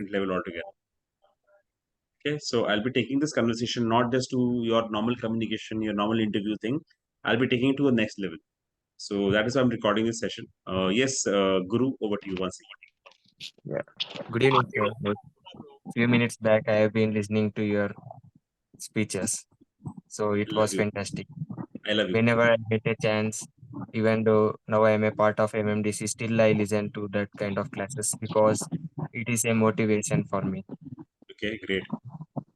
different level altogether. Okay, so I'll be taking this conversation not just to your normal communication, your normal interview thing. I'll be taking it to a next level. So that is why I'm recording this session. Yes, Guru, over to you once Yeah. Good evening, sir. A few minutes back, I have been listening to your speeches, so it again. I love was you. fantastic. I love you. Whenever I get a chance, even though now I am a part of MMDC, still I listen to that kind of classes because it is a motivation for me. Okay, great.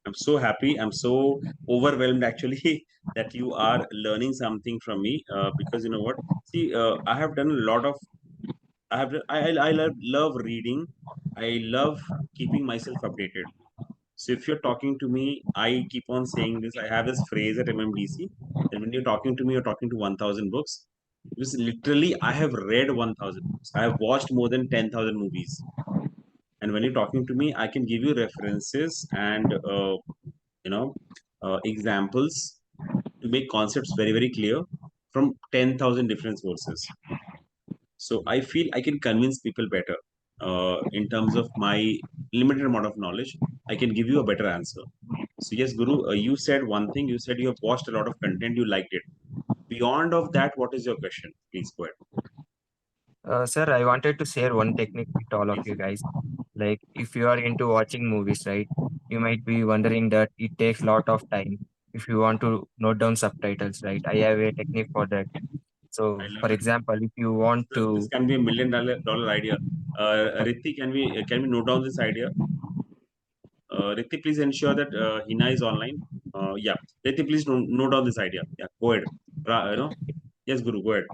I'm so happy. I'm so overwhelmed actually that you are learning something from me. Because you know what? See, I have done a lot of. I love reading. I love keeping myself updated. So if you're talking to me, I keep on saying this. I have this phrase at MMDC, and when you're talking to me, you're talking to 1,000 books. Because literally, I have read 1,000 books. I have watched more than 10,000 movies. And when you're talking to me, I can give you references and you know examples to make concepts very very clear from 10,000 different sources. So I feel I can convince people better in terms of my limited amount of knowledge. I can give you a better answer. So yes, Guru, you said one thing. You said you have watched a lot of content, you liked it. Beyond of that, what is your question? Please go ahead. Sir, I wanted to share one technique with all of you guys. Like, if you are into watching movies, right, you might be wondering that it takes a lot of time if you want to note down subtitles, right? I have a technique for that. I So, love for it. example, if you want This to, can be a $1 million idea. Ritti, can we note down this idea? Ritti, please ensure that Hina is online. Yeah, Ritti, please note down this idea. Yeah, go ahead. Yes, Guru, go ahead.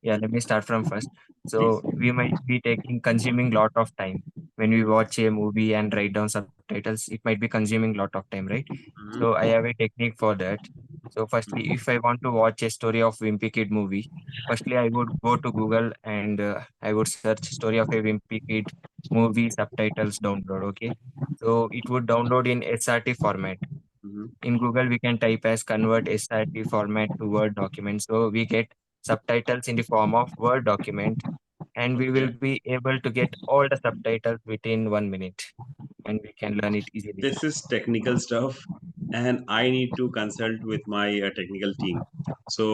yeah, let me start from first. Please. So, we might be taking consuming lot of time when we watch a movie and write down subtitles. It might be consuming lot of time, right? So, I Mm-hmm. have a technique for that. So, firstly, if I want to watch a story of Wimpy Kid movie, firstly, I would go to Google and I would search story of a Wimpy Kid movie subtitles download. Okay. So, it would download in SRT format. Mm-hmm. In Google, we can type as convert SRT format to Word document. So we get subtitles in the form of Word document, and we will Okay. be able to get all the subtitles within 1 minute, and we can learn it easily. This is technical stuff, and I need to consult with my technical team. So,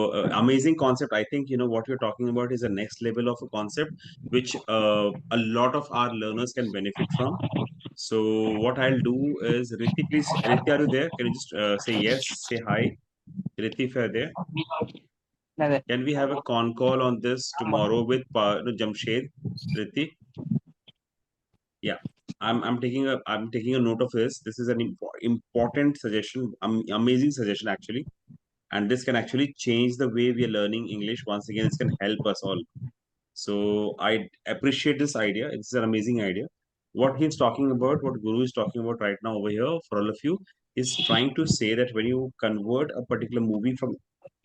amazing concept. I think you know what you're talking about is the next level of a concept which a lot of our learners can benefit from. So, what I'll do is, Ritti, please, Ritti, are you there? Can you just say yes, say hi? Ritti, if you're there, can we have a con call on this tomorrow with no, Jamshed? Ritti? Yeah, I'm taking a note of this. This is an important suggestion, amazing suggestion actually, and this can actually change the way we are learning English. Once again, this can help us all. So I appreciate this idea. It's an amazing idea. What he's talking about, what Guru is talking about right now over here for all of you, is trying to say that when you convert a particular movie from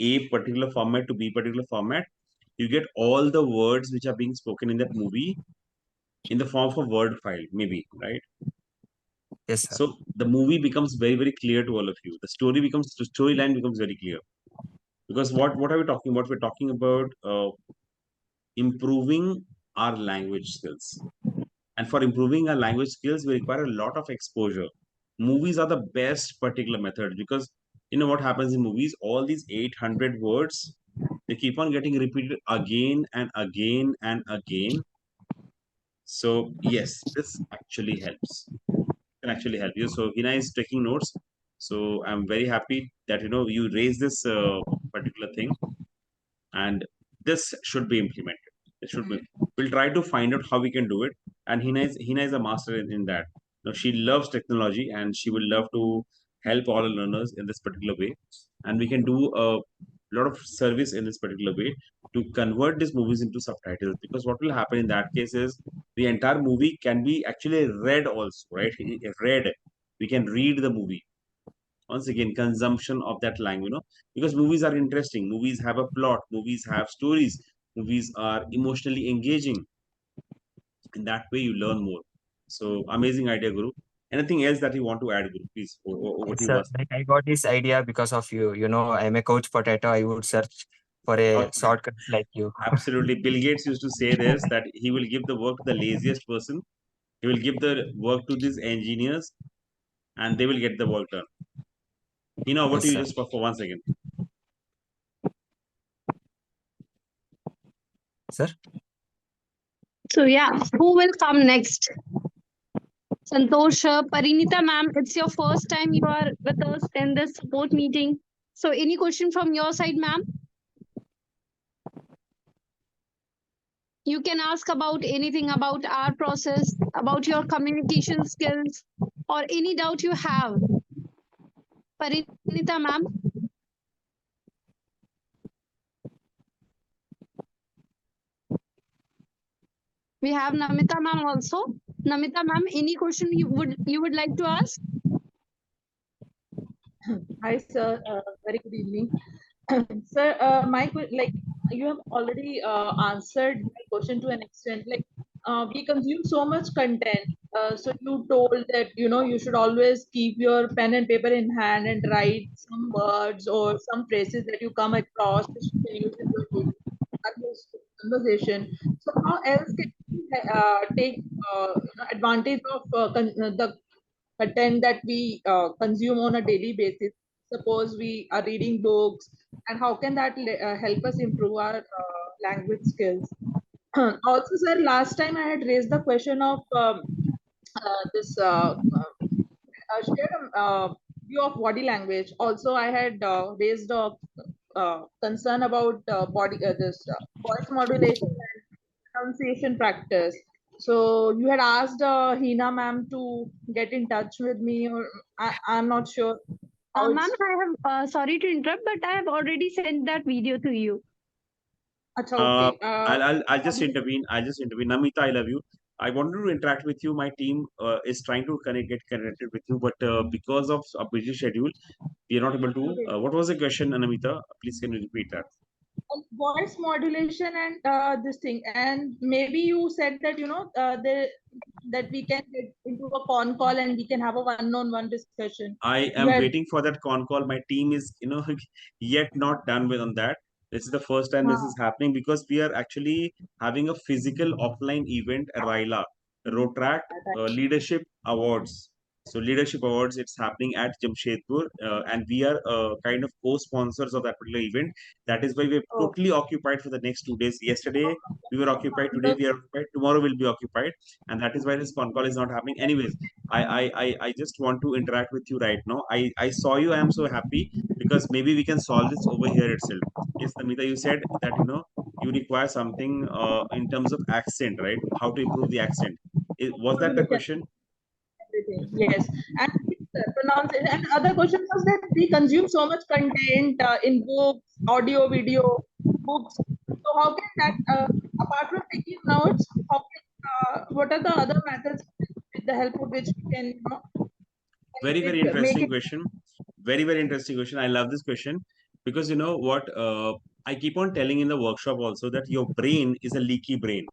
A particular format to B particular format, you get all the words which are being spoken in that movie in the form of a word file, maybe, right? Yes, sir. So the movie becomes very, very clear to all of you. The storyline becomes very clear. Because what are we talking about? We're talking about improving our language skills. And for improving our language skills, we require a lot of exposure. Movies are the best particular method because you know what happens in movies? All these 800 words, they keep on getting repeated again and again and again. So yes, this actually helps. Can actually help you. So Hina is taking notes. So I'm very happy that you know you raised this particular thing, and this should be implemented. It should be. We'll try to find out how we can do it. And Hina is a master in that. Now she loves technology, and she will love to help all the learners in this particular way. And we can do a lot of service in this particular way to convert these movies into subtitles. Because what will happen in that case is the entire movie can be actually read also, right? Read. We can read the movie once again consumption of that language, because movies are interesting, movies have a plot, movies have stories, movies are emotionally engaging. In that way you learn more. So amazing idea, Guru. Anything else that you want to add, Guru? Please, over to Yes, you sir. once. Like I got this idea because of you. You know, I'm a coach potato. I would search for a Couch potato. shortcut like you. Absolutely, Bill Gates used to say this, that he will give the work to the laziest person He will give the work to these engineers, and they will get the work done. Over Yes, to you sir. just for 1 second. Sir. So yeah, who will come next? Santosh, Parinita ma'am, it's your first time you are with us in this support meeting. So any question from your side, ma'am? You can ask about anything about our process, about your communication skills, or any doubt you have. Parinita ma'am, we have Namita ma'am also. Namita ma'am, any question you would like to ask? Hi, sir. Very good evening. Sir, like you have already answered my question to an extent. Like we consume so much content. So you told that you should always keep your pen and paper in hand and write some words or some phrases that you come across which you can use in your daily conversation. So how else can we take advantage of the content that we consume on a daily basis? Suppose we are reading books, and how can that help us improve our language skills? Also, sir, last time I had raised the question of this shared view of body language. Also, I had raised a concern about body this voice modulation and pronunciation practice. So you had asked Hina ma'am to get in touch with me, or I'm not sure how Ma'am, it's. I have sorry to interrupt, but I have already sent that video to you. Acha, Uh, okay. I'll just Probably. intervene. I'll just intervene. Namita, I love you. I wanted to interact with you. My team is trying to get connected with you, but because of a busy schedule, we are not able to. Okay. What was the question, Namita? Please, can you repeat that? Voice modulation and this thing, and maybe you said that that we can get into a con call and we can have a one-on-one discussion. I You am had. waiting for that con call. My team is, yet not done with on that. This is the first time this is happening because we are actually having a physical offline event, a RILA, Rotract Leadership Awards. So Leadership Awards, it's happening at Jamshedpur, and we are kind of co-sponsors of that particular event. That is why we're Oh, totally occupied for the next 2 days. Yesterday we were occupied. Today we are occupied. Tomorrow we'll be occupied, and that is why this con call is not happening. Anyways, I just want to interact with you right now. I saw you. I am so happy because maybe we can solve this over here itself. Yes, Namita, you said that you require something in terms of accent, right? How to improve the accent. Was that the modulation. question? Everything, yes. And pronounce. And other question was that we consume so much content in books, audio, video, books. So how can that, apart from taking notes, what are the other methods with the help of which we can, Very, very make interesting it. question. Very, very interesting question. I love this question because you know what? I keep on telling in the workshop also that your brain is a leaky brain.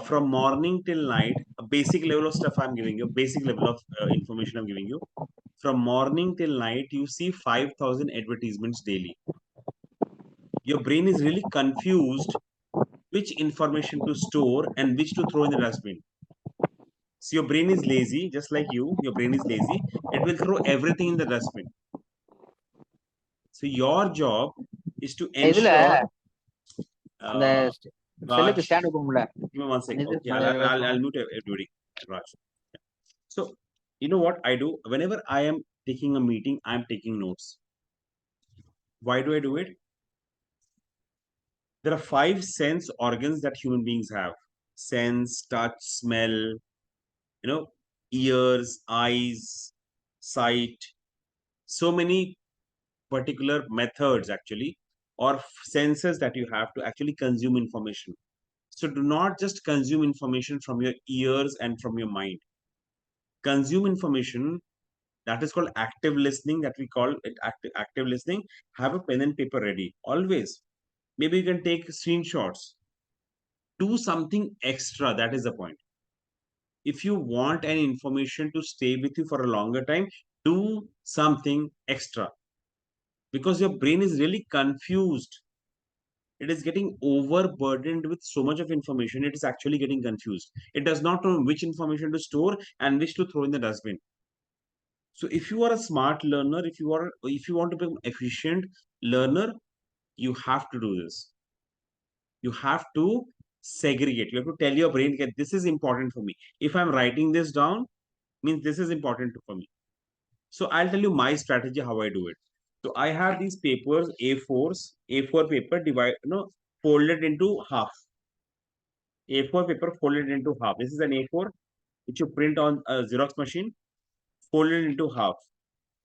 From morning till night, a basic level of stuff I'm giving you, basic level of information I'm giving you. From morning till night, you see 5,000 advertisements daily. Your brain is really confused which information to store and which to throw in the dustbin. So your brain is lazy, just like you. Your brain is lazy. It will throw everything in the dustbin. So your job is to இதுல ensure. அந்த Uh, செல்லுக்கு Raj, stand போகும்ல give me 1 second. இது Okay, I'll mute everybody. Raj. So you know what I do? Whenever I am taking a meeting, I'm taking notes. Why do I do it? There are five sense organs that human beings have: sense, touch, smell, ears, eyes, sight. So many particular methods actually, or senses that you have to actually consume information. So do not just consume information from your ears and from your mind. Consume information, that is called active listening, that we call it active listening. Have a pen and paper ready always. Maybe you can take screenshots. Do something extra. That is the point. If you want any information to stay with you for a longer time, do something extra because your brain is really confused. It is getting overburdened with so much of information. It is actually getting confused. It does not know which information to store and which to throw in the dustbin. So if you are a smart learner, if you want to become efficient learner, you have to do this. You have to segregate. You have to tell your brain that this is important for me. If I'm writing this down, means this is important for me. So I'll tell you my strategy how I do it. So I have these papers, A4s, A4 paper folded into half. A4 paper folded into half. This is an A4 which you print on a Xerox machine, folded into half.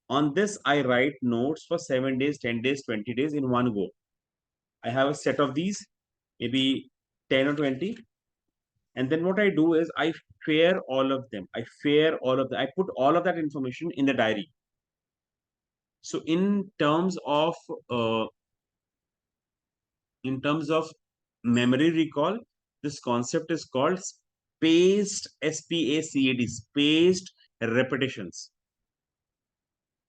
On this, I write notes for 7 days, 10 days, 20 days in one go. I have a set of these, maybe 10 or 20. And then what I do is I fare all of them. I put all of that information in the diary. So uh, in terms of memory recall, this concept is called spaced repetitions.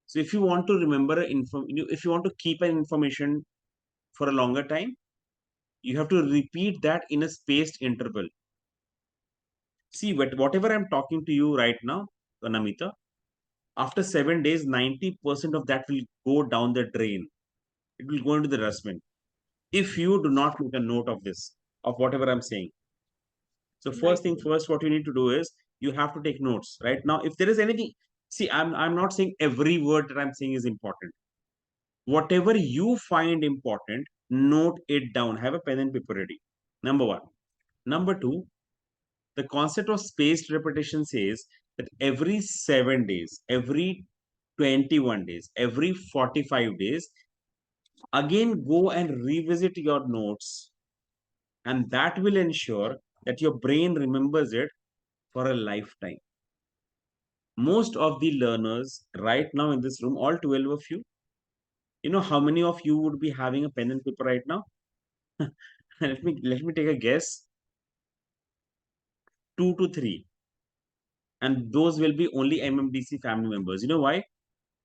So if you want to remember if you want to keep an information for a longer time, you have to repeat that in a spaced interval. See, whatever I'm talking to you right now, Namita, after 7 days, 90% of that will go down the drain. It will go into the dustbin. If you do not make a note of this, of whatever I'm saying. So first Right. thing first, what you need to do is you have to take notes. Right now, if there is anything, see, I'm not saying every word that I'm saying is important. Whatever you find important, note it down. Have a pen and paper ready. Number one. Number two, the concept of spaced repetition says that every 7 days, every 21 days, every 45 days, again go and revisit your notes, and that will ensure that your brain remembers it for a lifetime. Most of the learners right now in this room, all 12 of you know how many of you would be having a pen and paper right now? Let me take a guess. 2 to 3, and those will be only MMDC family members. You know why?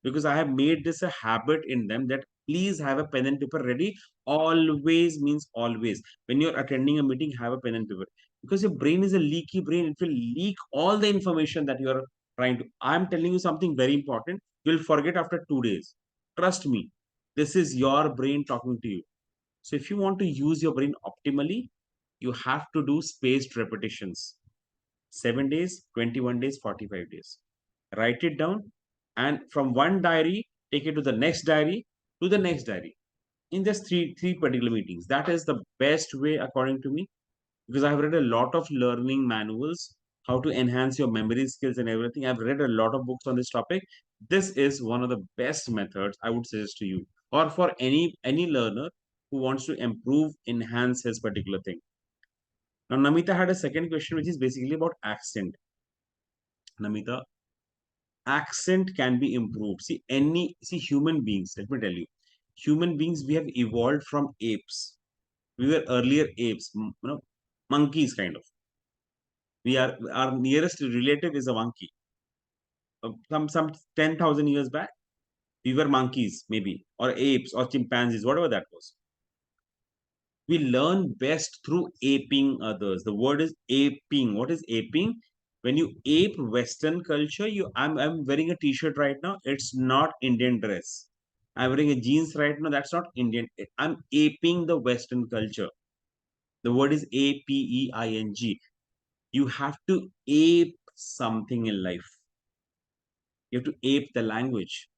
Because I have made this a habit in them that please have a pen and paper ready. Always means always. When you're attending a meeting, have a pen and paper, because your brain is a leaky brain. It will leak all the information that you're trying to. I'm telling you something very important. You'll forget after 2 days. Trust me. This is your brain talking to you. So if you want to use your brain optimally, you have to do spaced repetitions. 7 days, 21 days, 45 days. Write it down, and from one diary, take it to the next diary, to the next diary, in just three particular meetings. That is the best way, according to me, because I've read a lot of learning manuals, how to enhance your memory skills and everything. I've read a lot of books on this topic. This is one of the best methods I would suggest to you, or for any learner who wants to improve, enhance his particular thing. Now, Namita had a second question, which is basically about accent. Namita, accent can be improved. See human beings, let me tell you, human beings, we have evolved from apes. We were earlier apes, monkeys kind of. We are Our nearest relative is a monkey. Some 10,000 years back, we were monkeys maybe, or apes or chimpanzees, whatever that was. We learn best through aping others. The word is aping. What is aping? When you ape Western culture, I'm wearing a t-shirt right now. It's not Indian dress. I'm wearing a jeans right now. That's not Indian. I'm aping the Western culture. The word is APEING. You have to ape something in life. You have to ape the language.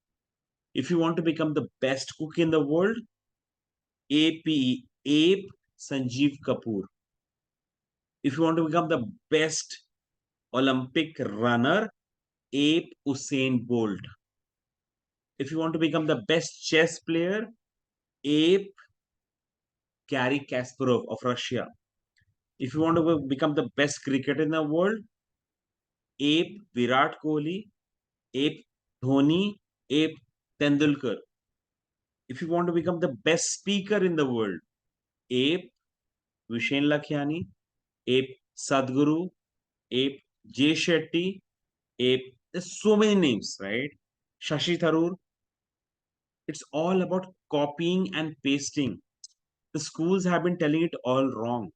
If you want to become the best cook in the world, ape Sanjeev Kapoor. If you want to become the best Olympic runner, ape Usain Bolt. If you want to become the best chess player, ape Garry Kasparov of Russia. If you want to become the best cricketer in the world, ape Virat Kohli, ape Dhoni, ape Tendulkar. If you want to become the best speaker in the world, ape Vishen Lakhiani, ape Sadhguru, ape Jay Shetty, ape. There's so many names, right? Shashi Tharoor. It's all about copying and pasting. The schools have been telling it all wrong.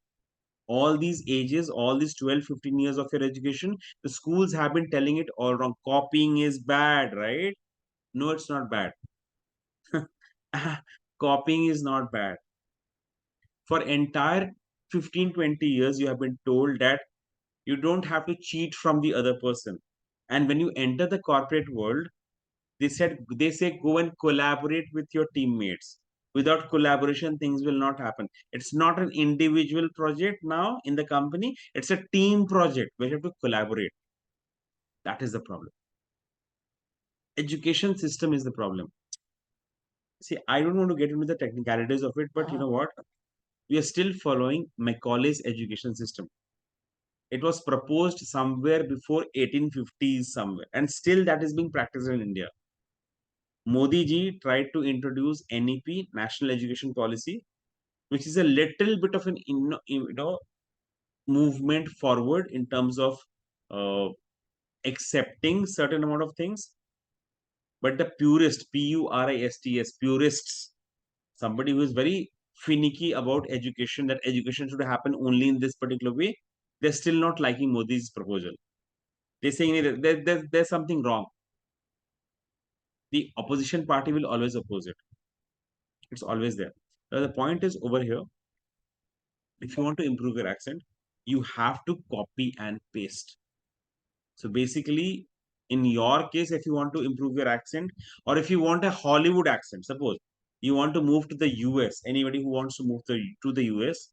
All these ages, all these 12, 15 years of your education, the schools have been telling it all wrong. Copying is bad, right? No, it's not bad. Copying is not bad. For entire 15, 20 years, you have been told that you don't have to cheat from the other person. And when you enter the corporate world, they say go and collaborate with your teammates. Without collaboration, things will not happen. It's not an individual project now in the company, it's a team project where you have to collaborate. That is the problem. Education system is the problem. See, I don't want to get into the technicalities of it, but you know what? We are still following Macaulay's education system. It was proposed somewhere before 1850s somewhere, and still that is being practiced in India. Modi ji tried to introduce NEP, National Education Policy, which is a little bit of an movement forward in terms of uh, accepting certain amount of things. But the purist, PURISTS, purists, somebody who is very finicky about education, that education should happen only in this particular way, they're still not liking Modi's proposal. They're saying there's something wrong. The opposition party will always oppose it. It's always there. Now, the point is over here, if you want to improve your accent, you have to copy and paste. So basically, in your case, if you want to improve your accent, or if you want a Hollywood accent, suppose you want to move to the US, anybody who wants to move to the US,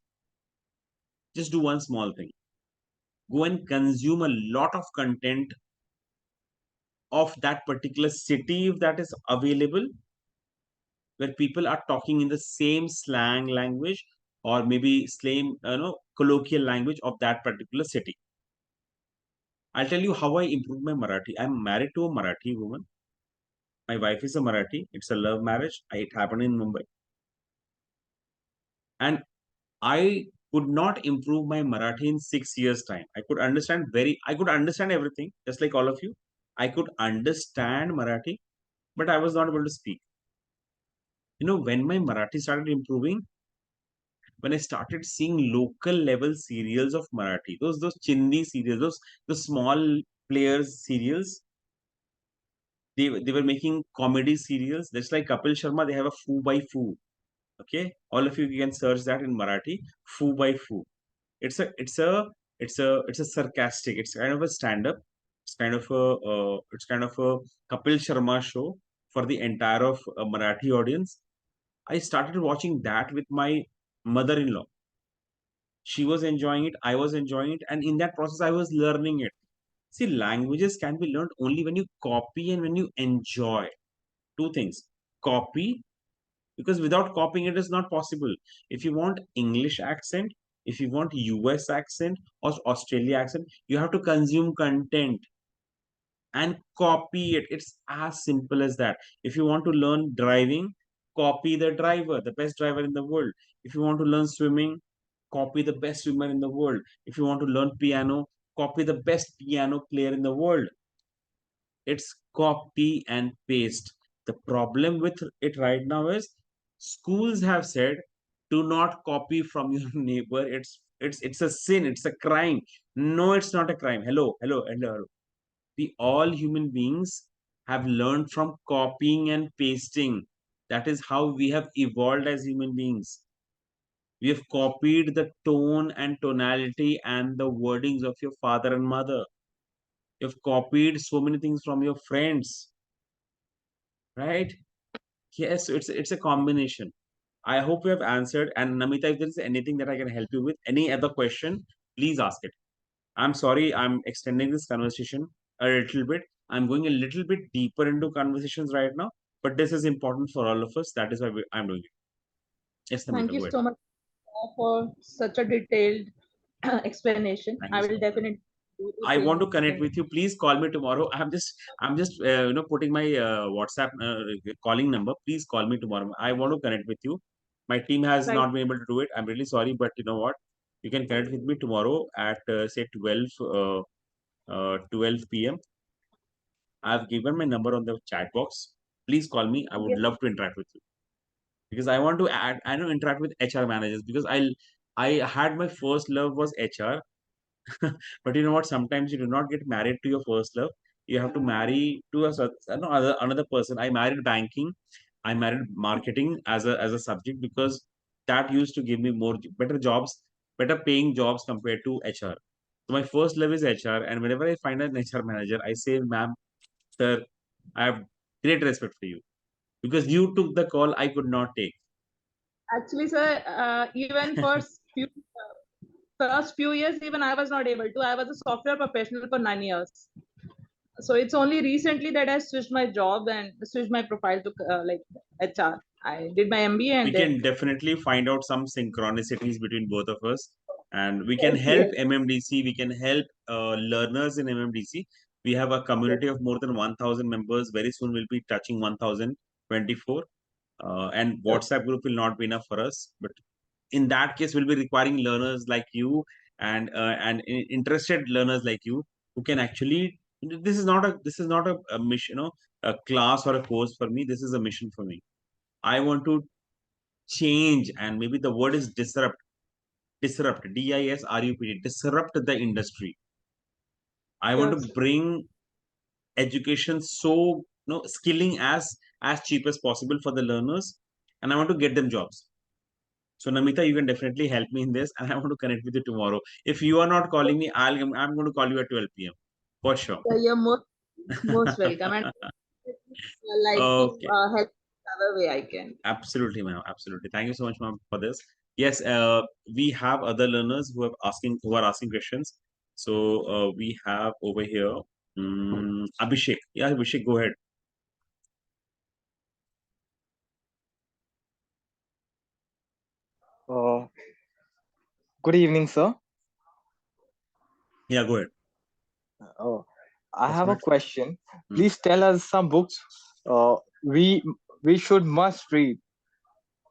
just do one small thing. Go and consume a lot of content of that particular city if that is available, where people are talking in the same slang language or maybe same colloquial language of that particular city. I'll tell you how I improved my Marathi. I'm married to a Marathi woman. My wife is a Marathi. It's a love marriage. It happened in Mumbai. And I could not improve my Marathi in 6 years' time. I could understand everything, just like all of you. I could understand Marathi, but I was not able to speak. When my Marathi started improving, when I started seeing local level serials of Marathi, those Chindi serials, those small players serials, they were making comedy serials. That's like Kapil Sharma. They have a Foo by Foo. Okay, all of you can search that in Marathi. Foo by Foo. It's a sarcastic. It's kind of a stand up. It's kind of a Kapil Sharma show for the entire of Marathi audience. I started watching that with my mother-in-law. She was enjoying it, I was enjoying it, and in that process I was learning it. See, languages can be learned only when you copy and when you enjoy. Two things: copy, because without copying it is not possible. If you want English accent, if you want US accent or Australia accent, you have to consume content and copy it. It's as simple as that. If you want to learn driving, copy the driver, the best driver in the world. If you want to learn swimming, copy the best swimmer in the world. If you want to learn piano, copy the best piano player in the world. It's copy and paste. The problem with it right now is schools have said, do not copy from your neighbor. It's a sin, it's a crime. No, it's not a crime. Hello. We all human beings have learned from copying and pasting. That is how we have evolved as human beings. We have copied the tone and tonality and the wordings of your father and mother. You've copied so many things from your friends, right? Yes, so it's a combination. I hope you have answered. And Namita, if there is anything that I can help you with, any other question, please ask it. I'm sorry, I'm extending this conversation a little bit. I'm going a little bit deeper into conversations right now, but this is important for all of us. That is why I'm doing it. Yes, Thank Namita, you go ahead. so much for such a detailed explanation. Thank I you will so much. definitely do the I same want to connect thing. with you. Please call me tomorrow. I'm just putting my WhatsApp calling number. Please call me tomorrow. I want to connect with you. My team has Right. not been able to do it. I'm really sorry, but you know what? You can connect with me tomorrow at say 12 p.m. I've given my number on the chat box. Please call me. I would Okay. love to interact with you. because I want to add, I know interact with HR managers because I had my first love was HR. But you know what? Sometimes you do not get married to your first love. You have to marry to no, another person. I married banking. I married marketing as a subject because that used to give me better jobs, better paying jobs compared to HR. So my first love is HR, and whenever I find an HR manager, I say, "Ma'am, sir, I have great respect for you because you took the call I could not take." Actually, sir, even first few years, even I was not able to. I was a software professional for 9 years. So it's only recently that I switched my job and switched my profile to like HR. I did my MBA We and then can definitely find out some synchronicities between both of us, and we can yes, help yes, MMDC. We can help learners in MMDC. We have a yes, community of more than 1,000 members. Very soon we'll be touching 1,024, and yes, WhatsApp group will not be enough for us, but in that case we'll be requiring learners like you, and interested learners like you, who can actually, this is not a mission, a class or a course for me. This is a mission for me. I want to change, and maybe the word is disrupt, disrupt the industry. I want to yes. bring education, so skilling as cheap as possible for the learners, and I want to get them jobs. So Namita, you can definitely help me in this, and I want to connect with you tomorrow. If you are not calling me, I'm going to call you at 12 p.m. for sure. You're most welcome, and I like to Okay. help whatever way I can. Absolutely, ma'am. Absolutely. Thank you so much, ma'am, for this. Yes, we have other learners who are asking questions. So we have over here Abhishek. Yeah, Abhishek, go ahead. Uh, Good evening, sir. Yeah, go ahead. Uh, I Just a have a minute. question. Hmm. Please tell us some books uh, we should must read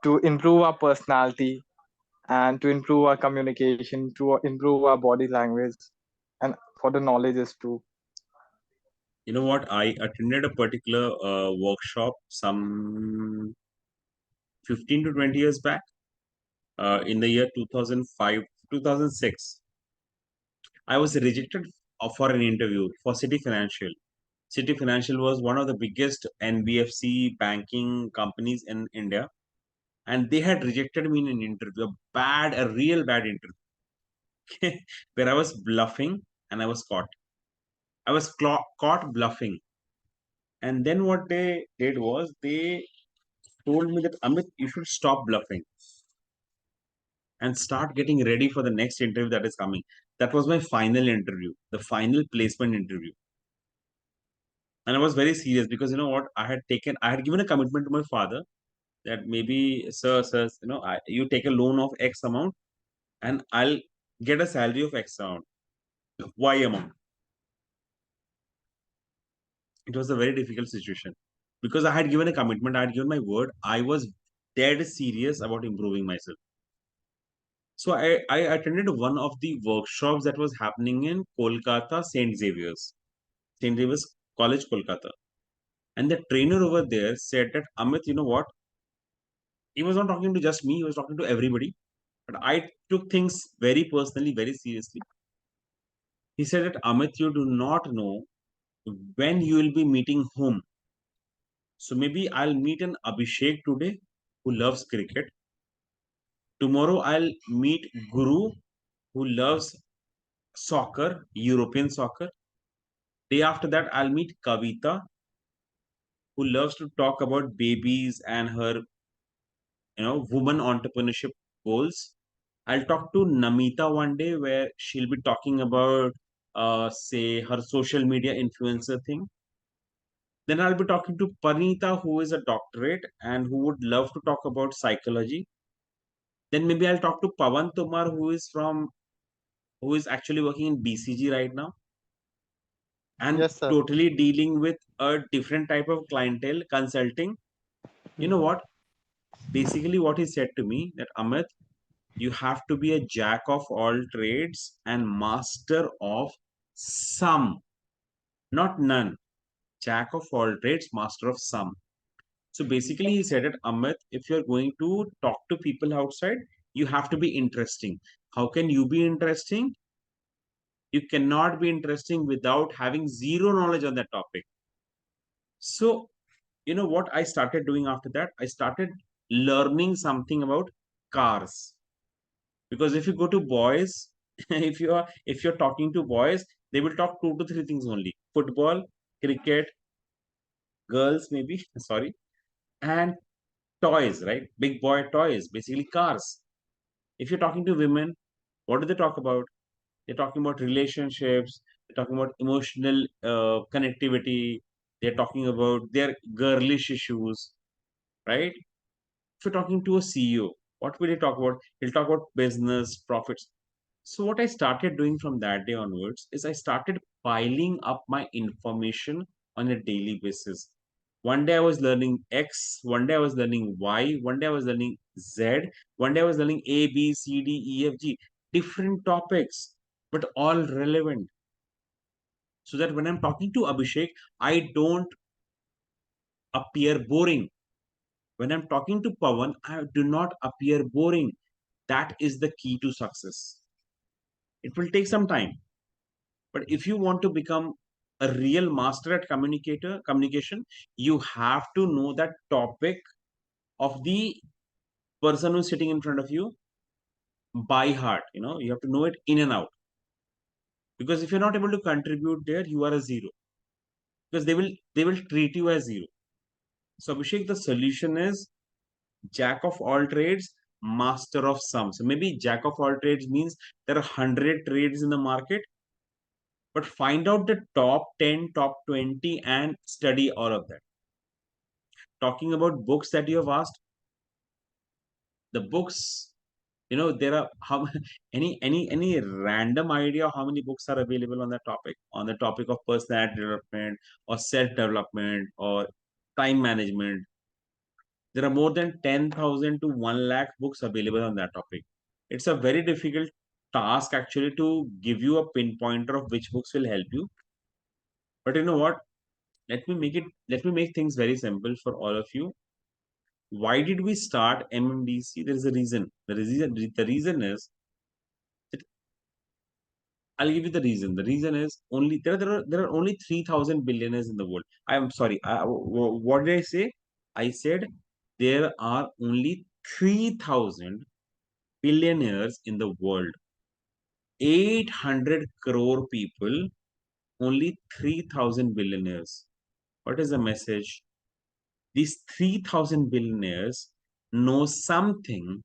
to improve our personality and to improve our communication, to improve our body language, and for the knowledges too. You know what? I attended a particular workshop some 15 to 20 years back, in the year 2005, 2006. I was rejected for an interview for City Financial. City Financial was one of the biggest NBFC banking companies in India, and they had rejected me in an interview, a real bad interview, where I was bluffing and I was caught. I was caught bluffing, and then what they did was they told me that, Amit, you should stop bluffing and start getting ready for the next interview that is coming. That was my final interview, the final placement interview. And I was very serious because you know what? I had given a commitment to my father that maybe, sir, you take a loan of X amount and I'll get a salary of X amount, Y amount. It was a very difficult situation because I had given a commitment, I had given my word. I was dead serious about improving myself. So I attended one of the workshops that was happening in Kolkata, St. Xavier's College, Kolkata. And the trainer over there said that, Amit, you know what? He was not talking to just me, he was talking to everybody. But I took things very personally, very seriously. He said that, Amit, you do not know when you will be meeting whom. So maybe I'll meet an Abhishek today who loves cricket. Tomorrow I'll meet Guru who loves soccer, European soccer. Day after that, I'll meet Kavita who loves to talk about babies and her, woman entrepreneurship goals. I'll talk to Namita one day where she'll be talking about, say, her social media influencer thing. Then I'll be talking to Panita, who is a doctorate and who would love to talk about psychology. Then maybe I'll talk to Pawan Tomar, who is actually working in BCG right now and Yes, sir. totally dealing with a different type of clientele consulting. You know what? Basically, what he said to me that, Amit, you have to be a jack of all trades and master of some, not none. Jack of all trades, master of some. So basically, he said that Amit, if you're going to talk to people outside, you have to be interesting. How can you be interesting? You cannot be interesting without having zero knowledge on that topic. So, you know what I started doing after that? I started learning something about cars. Because if you go to boys, if you're talking to boys, they will talk two to three things only: football, cricket, girls, maybe, sorry, and toys, right? Big boy toys, basically cars. If you're talking to women, what do they talk about? They're talking about relationships, they're talking about emotional connectivity, they're talking about their girlish issues, right? If you're talking to a CEO, what will he talk about? He'll talk about business, profits. So, what I started doing from that day onwards is I started piling up my information on a daily basis. One day I was learning X, one day I was learning Y, one day I was learning Z, one day I was learning A, B, C, D, E, F, G, different topics, but all relevant. So that when I'm talking to Abhishek, I don't appear boring. When I'm talking to Pawan, I do not appear boring. That is the key to success. It will take some time. But if you want to become a real master at communication, you have to know that topic of the person who's sitting in front of you by heart. You have to know it in and out. Because if you're not able to contribute there, you are a zero. Because they will treat you as zero. So Abhishek, the solution is jack of all trades, master of some. So maybe jack of all trades means there are 100 trades in the market, but find out the top 10, top 20 and study all of that. Talking about books that you have asked, the books, there are how any random idea how many books are available on the topic of personality development or self development or time management. There are more than 10,000 to 1 lakh books available on that topic. It's a very difficult task actually to give you a pinpointer of which books will help you. But you know what? Let me make things very simple for all of you. Why did we start MMDC? There is a reason. The reason is that I'll give you the reason. The reason is only there are only 3,000 billionaires in the world. I am sorry. What did I say? I said there are only 3,000 billionaires in the world. 800 crore people, only 3,000 billionaires. What is the message? These 3,000 billionaires know something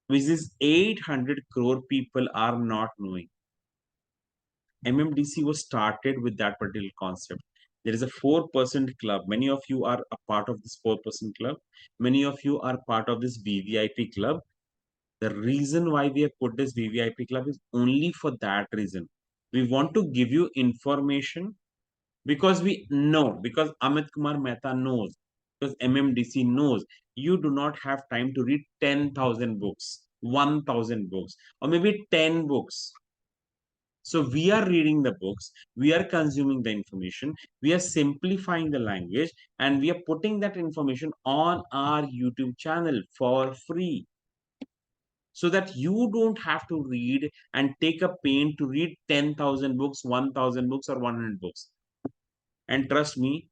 which is 800 crore people are not knowing. MMDC was started with that particular concept. There is a 4% club. Many of you are a part of this 4% club. Many of you are part of this VVIP club. The reason why we have put this VVIP club is only for that reason. We want to give you information because we know, because Amit Kumar Mehta knows, because MMDC knows, you do not have time to read 10,000 books, 1,000 books, or maybe 10 books. So we are reading the books, we are consuming the information, we are simplifying the language, and we are putting that information on our YouTube channel for free. So that you don't have to read and take a pain to read 10,000 books, 1,000 books, or 100 books. And trust me,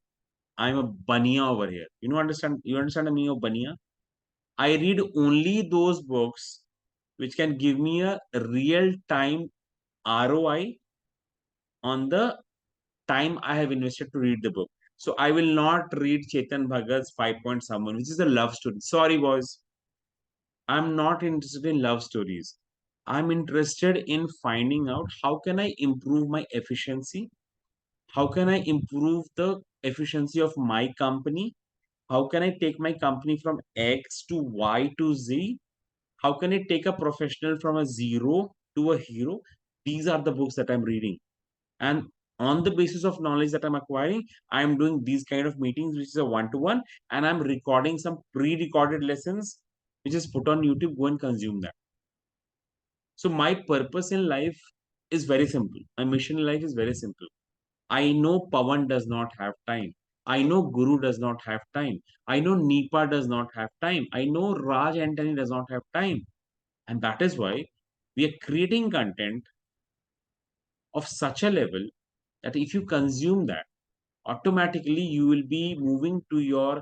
I'm a bania over here. You understand the meaning of bania? I read only those books which can give me a real time ROI on the time I have invested to read the book. So I will not read Chetan Bhagat's 5 Point Someone, which is a love story. Sorry, boys. I'm not interested in love stories. I'm interested in finding out how can I improve my efficiency? How can I improve the efficiency of my company? How can I take my company from X to Y to Z? How can I take a professional from a zero to a hero? These are the books that I'm reading. And on the basis of knowledge that I'm acquiring, I'm doing these kind of meetings, which is a one-to-one, and I'm recording some pre-recorded lessons, which is put on YouTube. Go and consume that. So my purpose in life is very simple. My mission in life is very simple. I know Pawan does not have time. I know Guru does not have time. I know Nipa does not have time. I know Raj Antony does not have time. And that is why we are creating content of such a level that if you consume that, automatically you will be moving to your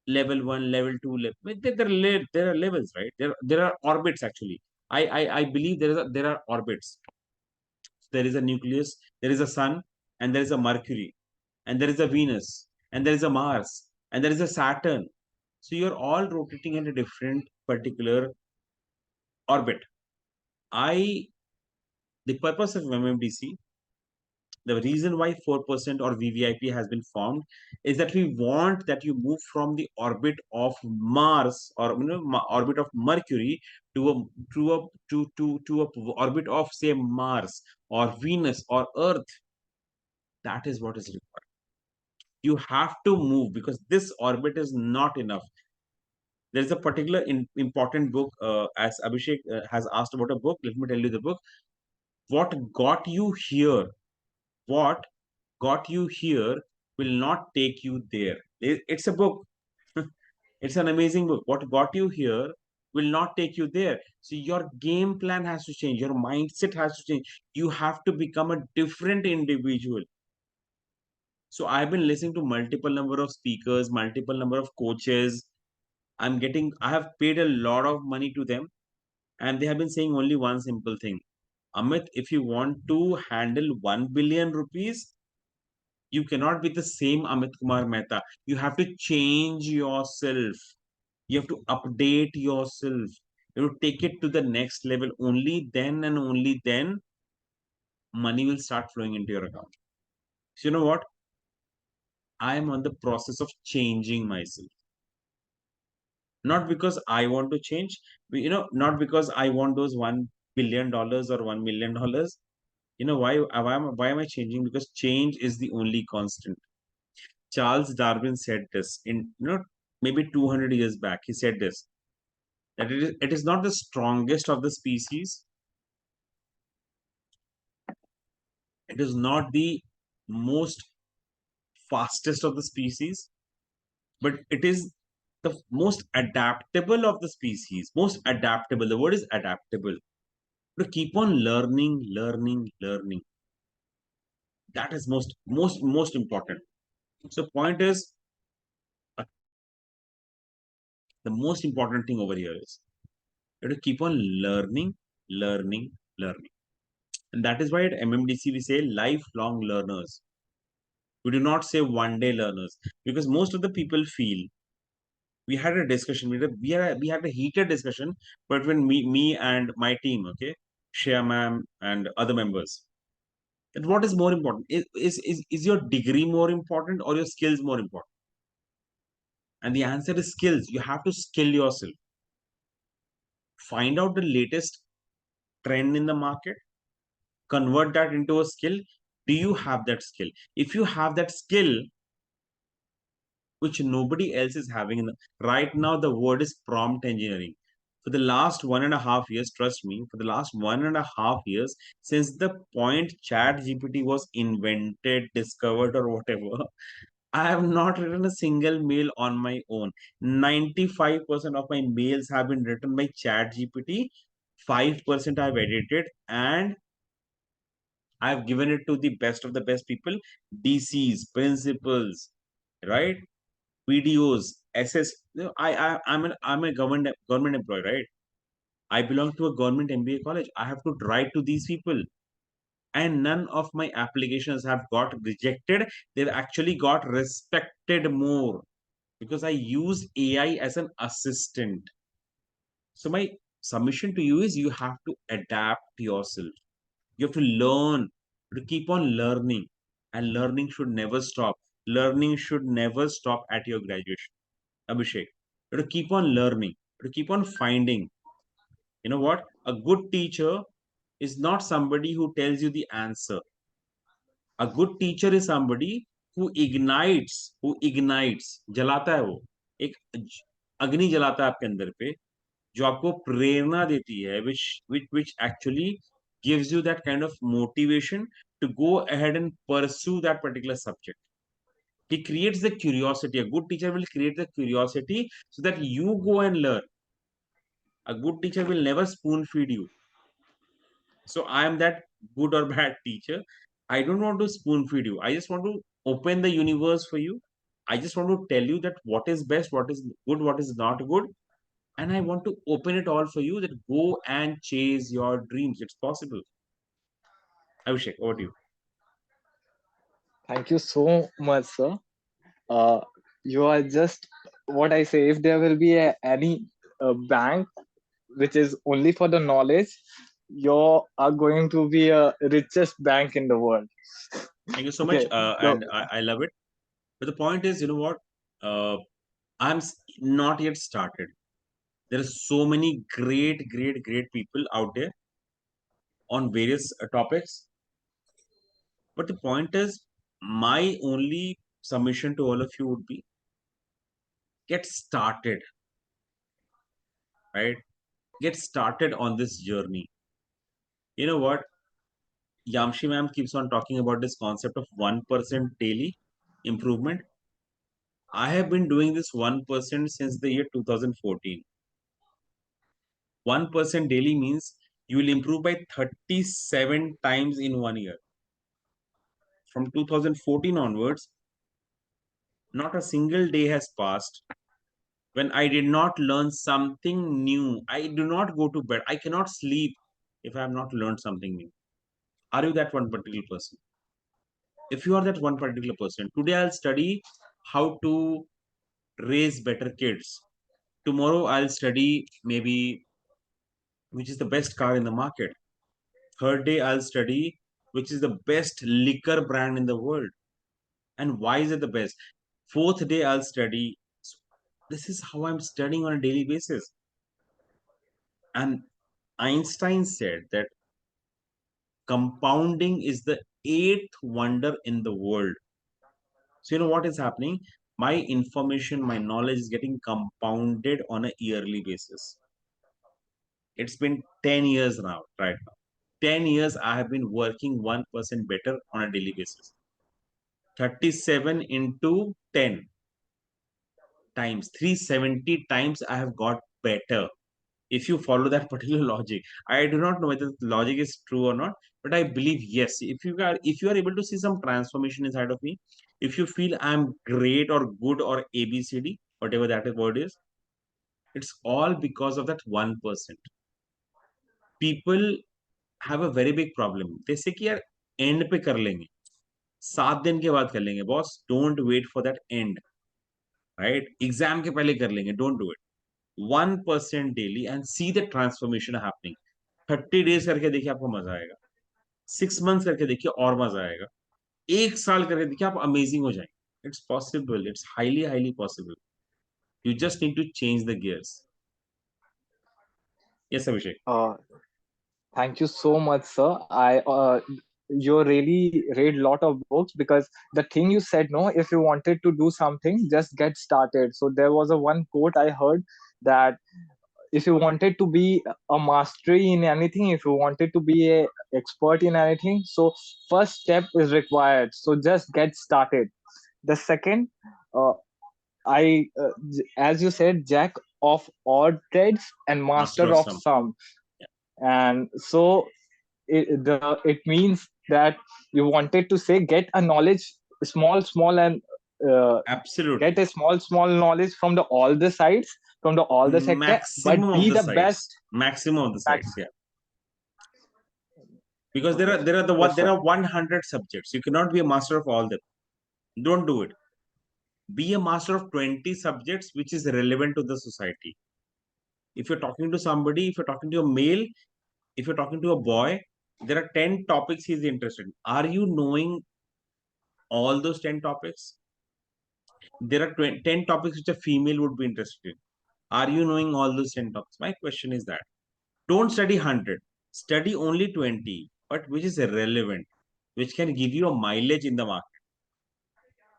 level 1, level 2, there are levels, right? There are orbits actually. I believe there are orbits. There is a nucleus, there is a sun, and there is a Mercury, and there is a Venus, and there is a Mars, and there is a Saturn. So you're all rotating in a different particular orbit. I The purpose of MMDC, the reason why 4% or VVIP has been formed is that we want that you move from the orbit of Mars, or orbit of Mercury, to a to a orbit of, say, Mars or Venus or Earth. That is what is required. You have to move, because this orbit is not enough. There is a particular important book, as Abhishek has asked about a book. Let me tell you the book. What got you here? What got you here will not take you there. It's a book. It's an amazing book. What got you here will not take you there. So your game plan has to change. Your mindset has to change. You have to become a different individual. So I've been listening to multiple number of speakers, multiple number of coaches. I have paid a lot of money to them, and they have been saying only one simple thing. Amit, if you want to handle 1 billion rupees, you cannot be the same Amit Kumar Mehta. You have to change yourself. You have to update yourself. You have to take it to the next level. Only then and only then money will start flowing into your account. So you know what? I am on the process of changing myself. Not because I want to change, not because I want those $1 billion or $1 million. Why am I changing? Because change is the only constant. Charles Darwin said this in, maybe 200 years back. He said this, that it is not the strongest of the species, it is not the most fastest of the species, but it is the most adaptable of the species. Most adaptable. The word is adaptable. To keep on learning, learning, learning. That is most important. So point is, the most important thing over here is you have to keep on learning, learning, learning. And that is why at MMDC we say lifelong learners. We do not say one day learners, because most of the people feel, we had a discussion, we had a heated discussion between me and my team, okay, Shreya ma'am and other members. That what is more important? Is your degree more important or your skills more important? And the answer is skills. You have to skill yourself. Find out the latest trend in the market, convert that into a skill. Do you have that skill? If you have that skill, which nobody else is having right now, the word is prompt engineering. For the last 1.5 years, trust me, for the last 1.5 years, since the point chat GPT was invented, discovered, or whatever, I have not written a single mail on my own. 95% of my mails have been written by chat GPT. 5% I've edited, and I've given it to the best of the best people, DCs, principals, right? PDOs, SS. I'm a government employee, right? I belong to a government MBA college. I have to write to these people, and none of my applications have got rejected. They've actually got respected more, because I use AI as an assistant. So my submission to you is, you have to adapt yourself. You have to learn, to keep on learning, and learning should never stop. Learning should never stop at your graduation. Abhishek, you have to keep on learning, to keep on finding. You know what? A good teacher is not somebody who tells you the answer. A good teacher is somebody who ignites, जलाता है वो, एक अग्नि जलाता है आपके अंदर पे, जो आपको प्रेरणा देती है, which actually gives you that kind of motivation to go ahead and pursue that particular subject. He creates the curiosity. A good teacher will create the curiosity so that you go and learn. A good teacher will never spoon feed you. So I am that good or bad teacher. I don't want to spoon feed you. I just want to open the universe for you. I just want to tell you that what is best, what is good, what is not good. And I want to open it all for you, that go and chase your dreams. It's possible. Abhishek, over to you. Thank you so much, sir. Uh, you are just what I say. If there will be any bank which is only for the knowledge, you are going to be a richest bank in the world. Thank you so much. Okay. So, And I love it. But the point is, you know what? I'm not yet started. There are so many great people out there on various topics. But the point is, my only submission to all of you would be get started, right? Get started on this journey. You know what? Yamshi ma'am keeps on talking about this concept of 1% daily improvement. I have been doing this 1% since the year 2014. 1% daily means you will improve by 37 times in 1 year. From 2014 onwards, not a single day has passed when I did not learn something new. I do not go to bed. I cannot sleep if I have not learned something new. Are you that one particular person? If you are that one particular person, today I'll study how to raise better kids. Tomorrow I'll study maybe which is the best car in the market. Third day I'll study which is the best liquor brand in the world. And why is it the best? Fourth day I'll study. So this is how I'm studying on a daily basis. And Einstein said that compounding is the eighth wonder in the world. So, you know what is happening? My information, my knowledge is getting compounded on a yearly basis. It's been 10 years now, right now. 10 years I have been working 1% better on a daily basis. 37 into 10 times, 370 times I have got better. If you follow that particular logic, I do not know whether the logic is true or not, but I believe yes. If you are able to see some transformation inside of me, if you feel I'm great or good or ABCD, whatever that word is, it's all because of that 1%. People have a very big problem. They say कि यार end पे कर लेंगे, 7 दिन के बाद कर लेंगे. Boss, don't wait for that end, right? Exam के पहले कर लेंगे. Don't do it. 1% daily and see the transformation happening. 30 days करके देखिए आपको मजा आएगा. 6 months करके देखिए और मजा आएगा. 1 साल करके देखिए आप अमेजिंग हो जाएंगे. It's possible. It's highly possible. You just need to change the gears. Yes, Abhishek. uh, thank you so much, sir. You really read lot of books because the thing you said, no, if you wanted to do something, just get started. So there was a one quote I heard that if you wanted to be a mastery in anything, if you wanted to be a expert in anything, so first step is required. So just get started. The second, uh, as you said, jack of all trades and Master master of of some. some, Yeah. and so it means that you wanted to say get a knowledge small and uh, Absolutely. get a small knowledge from the all the sides, from the all the sector, but Maximum of be the the best. sites. Maximum of the sites. Max. Yeah. Because there Okay. are there are the one Yes, there sir. are 100 subjects. You cannot be a master of all them. Don't do it. Be a master of 20 subjects which is relevant to the society. If you're talking to somebody, if you're talking to a male, if you're talking to a boy, there are 10 topics he's interested in. Are you knowing all those 10 topics? There are 10 topics which a female would be interested in. Are you knowing all those 10 topics? My question is that. Don't study 100. Study only 20, but which is relevant, which can give you a mileage in the market.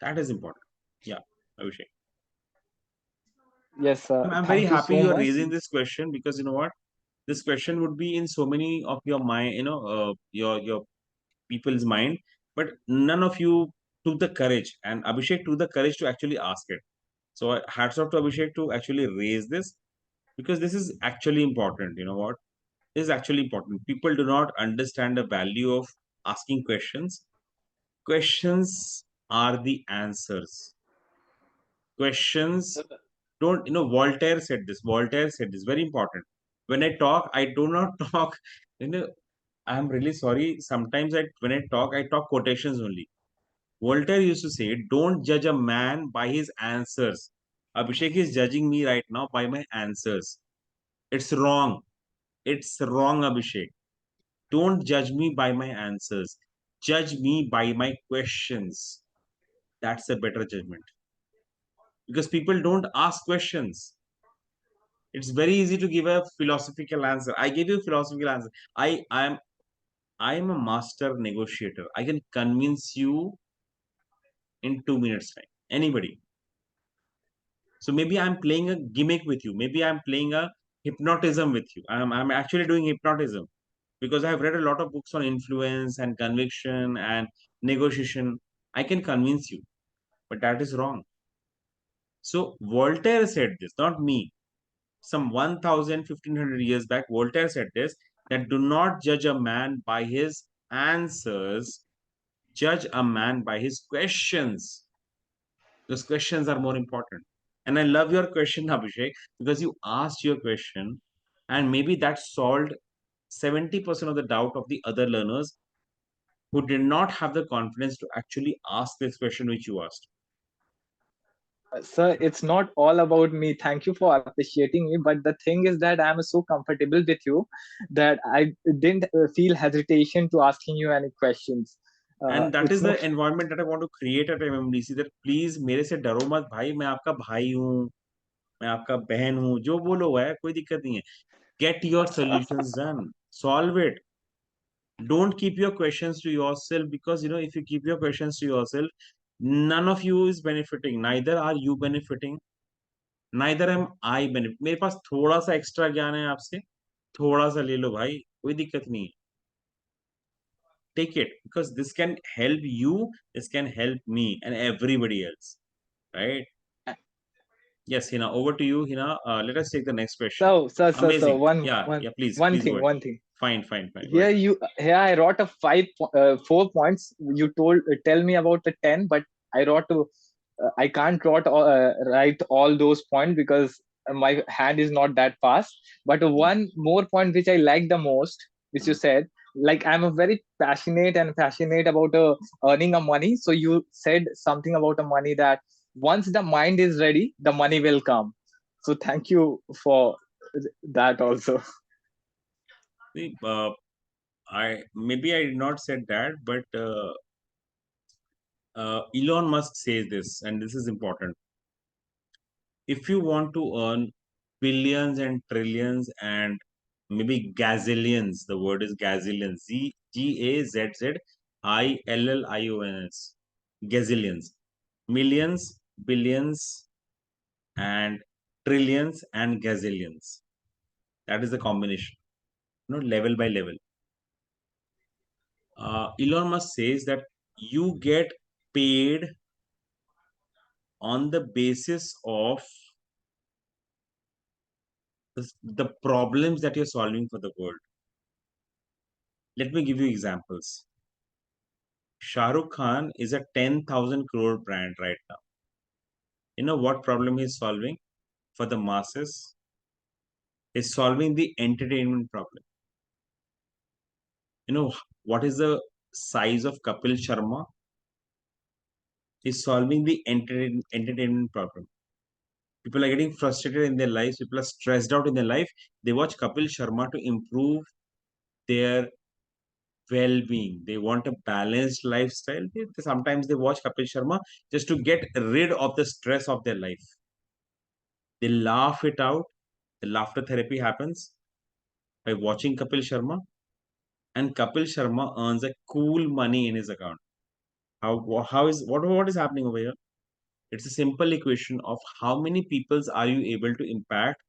That is important. Yeah, Abhishek. Yes, sir. I'm very Thank you happy so you're much. raising this question because you know what? This question would be in so many of your mind, your people's mind, but none of you took the courage, and Abhishek took the courage to actually ask it. So hats off to Abhishek to actually raise this, because this is actually important. You know what? This is actually important. People do not understand the value of asking questions. Questions are the answers. Questions don't, Voltaire said this. Voltaire said this, very important. When I talk, I do not talk, you know, I'm really sorry. Sometimes when I talk quotations only. Voltaire used to say, don't judge a man by his answers. Abhishek is judging me right now by my answers. It's wrong. It's wrong, Abhishek. Don't judge me by my answers. Judge me by my questions. That's a better judgment. Because people don't ask questions. It's very easy to give a philosophical answer. I gave you a philosophical answer. I'm a master negotiator. I can convince you in 2 minutes time. Anybody. So maybe I'm playing a gimmick with you. Maybe I'm playing a hypnotism with you. I'm actually doing hypnotism because I have read a lot of books on influence and conviction and negotiation. I can convince you, but that is wrong. So Voltaire said this, not me. Some 1,500 years back, Voltaire said this, that do not judge a man by his answers, judge a man by his questions. Those questions are more important. And I love your question, Abhishek, because you asked your question, and maybe that solved 70% of the doubt of the other learners who did not have the confidence to actually ask this question which you asked. Sir, it's not all about me. Thank you for appreciating me. But the thing is that I'm so comfortable with you that I didn't feel hesitation to asking you any questions. And that It's is more. the environment that I want to create at MMDC, that please मेरे से डरो मत भाई, मैं आपका भाई हूँ, मैं आपका बहन हूँ, जो बोलो है कोई दिक्कत नहीं है. Get your solutions done, solve it. Don't keep your questions to yourself, because if you keep your questions to yourself, none of you is benefiting. Neither are you benefiting, neither am I benefit. मेरे पास थोड़ा सा extra ज्ञान है आपसे, थोड़ा सा ले लो भाई, कोई दिक्कत नहीं है. Take it, because this can help you, this can help me and everybody else, right? Yes, Hina, over to you, Hina. Let us take the next question. So Amazing. one Yeah, one yeah, please, one please go thing, ahead. one thing. Fine, fine, fine. Go Here ahead. I wrote a 4 points. You told tell me about the 10, but I wrote to I can't write all those points because my hand is not that fast. But one more point which I like the most, which you said, like I'm a very passionate about earning a money. So you said something about the money, that once the mind is ready, the money will come. So thank you for that also. See, I did not said that, but Elon Musk says this, and this is important. If you want to earn billions and trillions and maybe gazillions, the word is gazillions, GAZZILLIONS, gazillions, millions, billions, and trillions and gazillions. That is the combination, level by level. Elon Musk says that you get paid on the basis of the problems that you're solving for the world. Let me give you examples. Shah Rukh Khan is a 10,000 crore brand right now. You know what problem he's solving for the masses? He's solving the entertainment problem. You know what is the size of Kapil Sharma? He's solving the entertainment problem. People are getting frustrated in their lives. People are stressed out in their life. They watch Kapil Sharma to improve their well-being. They want a balanced lifestyle. Sometimes they watch Kapil Sharma just to get rid of the stress of their life. They laugh it out. The laughter therapy happens by watching Kapil Sharma, and Kapil Sharma earns a cool money in his account. What is happening over here? It's a simple equation of how many peoples are you able to impact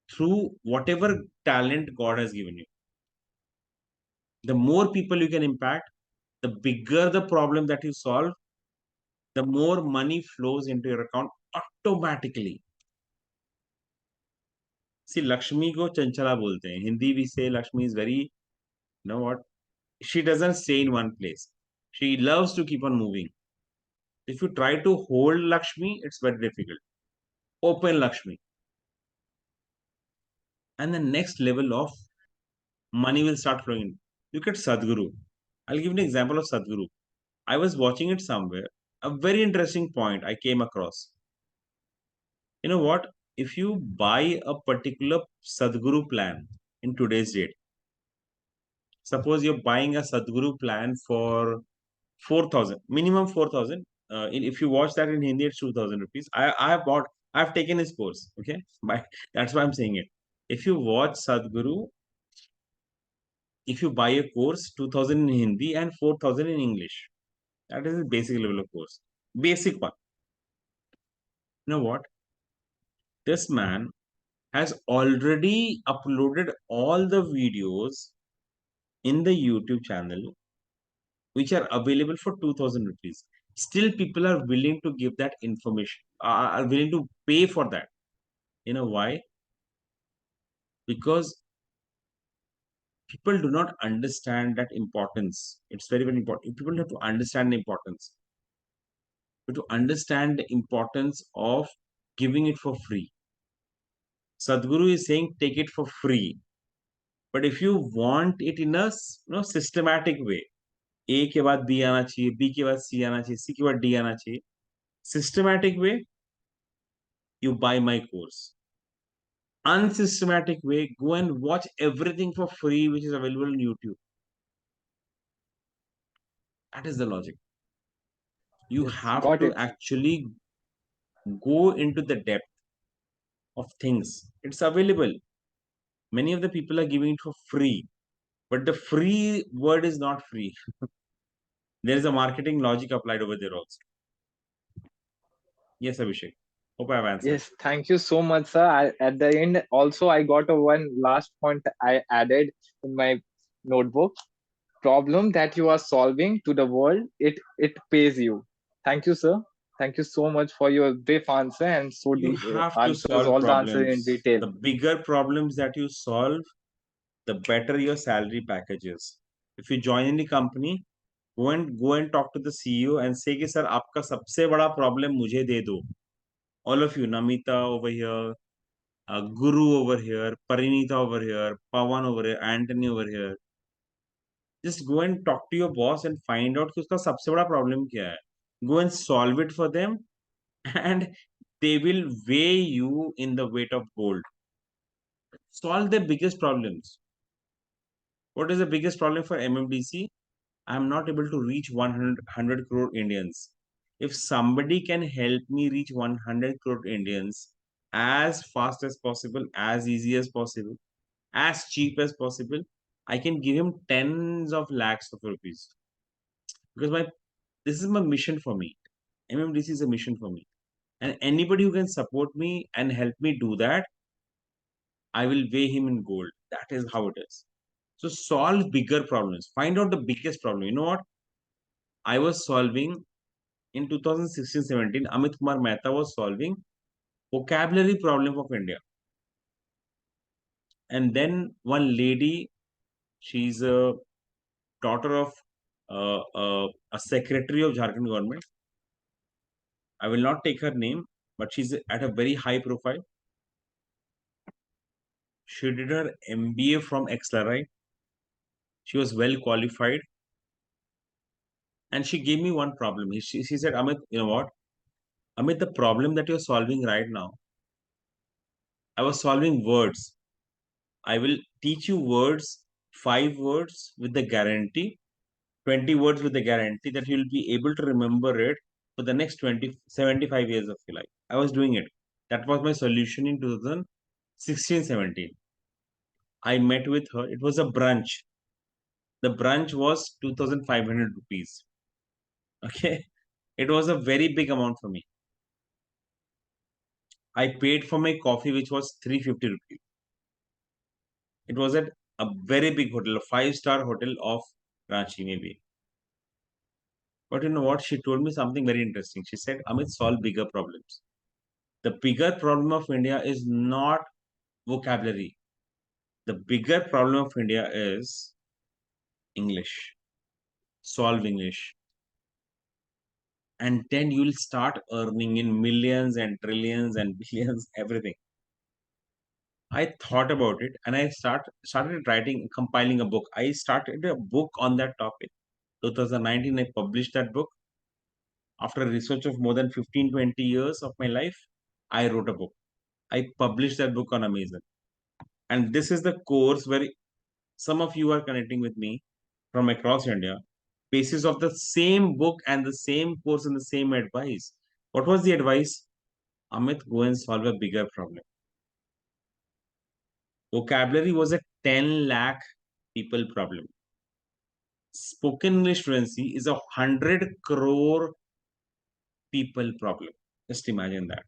through whatever talent God has given you. The more people you can impact, the bigger the problem that you solve, the more money flows into your account automatically. See, Lakshmi ko Chanchala bolte hain. Hindi we say Lakshmi is very, you know what? She doesn't stay in one place. She loves to keep on moving. If you try to hold Lakshmi, it's very difficult. Open Lakshmi. And the next level of money will start flowing in. Look at Sadhguru. I'll give you an example of Sadhguru. I was watching it somewhere. A very interesting point I came across. You know what? If you buy a particular Sadhguru plan in today's date, suppose you're buying a Sadhguru plan for 4,000, minimum 4,000. If you watch that in Hindi, it's 2,000 rupees. I've taken his course. Okay. But that's why I'm saying it. If you watch Sadhguru, if you buy a course, 2,000 in Hindi and 4,000 in English, that is the basic level of course. Basic one. You know what? This man has already uploaded all the videos in the YouTube channel, which are available for 2,000 rupees. Still, people are willing to give that information, are willing to pay for that. You know why? Because people do not understand that importance. It's very, very important. People have to understand the importance. But to understand the importance of giving it for free. Sadhguru is saying take it for free. But if you want it in a systematic way, A के बाद B आना चाहिए, B के बाद C आना चाहिए, C के बाद D आना चाहिए, systematic way, you buy my course. Unsystematic way, go and watch everything for free which is available on YouTube. That is the logic. You Yes, have got to it. actually go into the depth of things. It's available. Many of the people are giving it for free, but the free word is not free. There is a marketing logic applied over there also. Yes, Abhishek. Hope I have answered. Yes, thank you so much, sir. At the end, also, I got a one last point I added in my notebook. Problem that you are solving to the world, it pays you. Thank you, sir. Thank you so much for your brief answer and You have to answers solve all the answers in problems. detail. The bigger problems that you solve, the better your salary package is. If you join any company, go and talk to the CEO and say कि sir आपका सबसे बड़ा problem मुझे दे दो. All of you, Namita over here, Guru over here, Parinita over here, Pawan over here, Anthony over here. Just go and talk to your boss and find out कि उसका सबसे बड़ा problem क्या है. Go and solve it for them and they will weigh you in the weight of gold. Solve their biggest problems. What is the biggest problem for MMDC? I'm not able to reach 100 crore Indians. If somebody can help me reach 100 crore Indians as fast as possible, as easy as possible, as cheap as possible, I can give him tens of lakhs of rupees. Because this is my mission for me. MMDC is a mission for me. And anybody who can support me and help me do that, I will weigh him in gold. That is how it is. So solve bigger problems. Find out the biggest problem. You know what? I was solving in 2016-17. Amit Kumar Mehta was solving vocabulary problem of India. And then one lady, she's a daughter of a secretary of Jharkhand government. I will not take her name, but she's at a very high profile. She did her MBA from XLRI. She was well qualified. And she gave me one problem. She said, Amit, you know what? Amit, the problem that you're solving right now, I was solving words. I will teach you words, 5 words with the guarantee, 20 words with the guarantee that you'll be able to remember it for the next 75 years of your life. I was doing it. That was my solution in 2016-17. I met with her. It was a brunch. The brunch was 2,500 rupees. Okay. It was a very big amount for me. I paid for my coffee, which was 350 rupees. It was at a very big hotel, a 5-star hotel of Ranchi, maybe. But you know what? She told me something very interesting. She said, Amit, solve bigger problems. The bigger problem of India is not vocabulary. The bigger problem of India is English. Solve English. And then you'll start earning in millions and trillions and billions, everything. I thought about it and I started writing, compiling a book. I started a book on that topic. 2019, I published that book. After a research of more than 15, 20 years of my life, I wrote a book. I published that book on Amazon. And this is the course where some of you are connecting with me from across India, basis of the same book and the same course and the same advice. What was the advice? Amit, go and solve a bigger problem. Vocabulary was a 10 lakh people problem. Spoken English fluency is a 100 crore people problem. Just imagine that.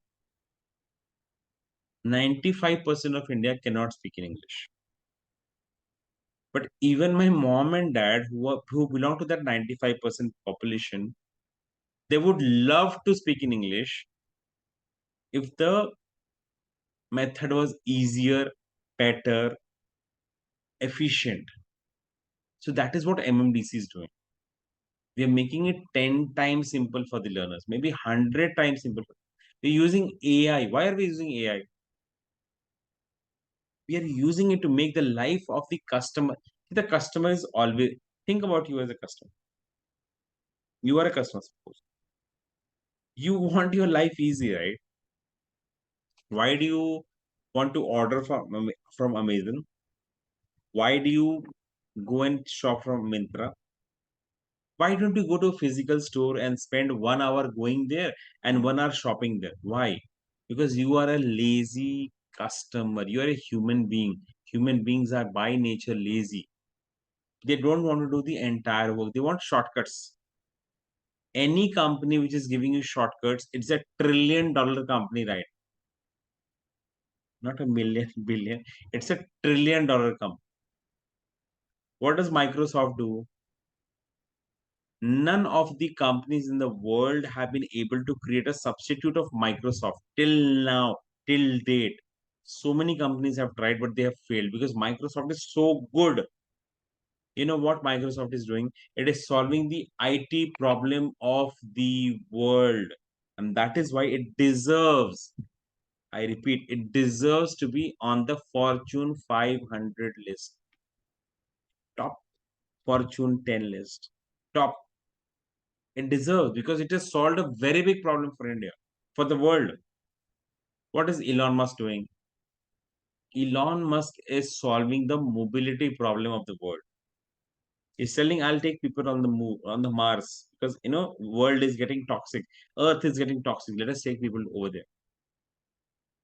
95% of India cannot speak in English. But even my mom and dad, who belong to that 95% population, they would love to speak in English if the method was easier, better, efficient. So that is what MMDC is doing. We are making it 10 times simple for the learners, maybe 100 times simple. We're using AI. Why are we using AI? We are using it to make the life of the customer. The customer is always, think about you as a customer. You are a customer, suppose. You want your life easy, right? Why do you want to order from Amazon? Why do you go and shop from Mintra? Why don't you go to a physical store and spend 1 hour going there and 1 hour shopping there? Why? Because you are a lazy customer. You are a human being. Human beings are by nature lazy. They don't want to do the entire work. They want shortcuts. Any company which is giving you shortcuts, it's a $1 trillion company, right? Not a million, billion. It's a $1 trillion company. What does Microsoft do? None of the companies in the world have been able to create a substitute of Microsoft till now, till date. So many companies have tried, but they have failed because Microsoft is so good. You know what Microsoft is doing? It is solving the IT problem of the world. And that is why it deserves, I repeat, it deserves to be on the Fortune 500 list, top Fortune 10 list, top. It deserves because it has solved a very big problem for India, for the world. What is Elon Musk doing? Elon Musk is solving the mobility problem of the world. He's telling, I'll take people on the moon, on the Mars, because world is getting toxic, Earth is getting toxic. Let us take people over there.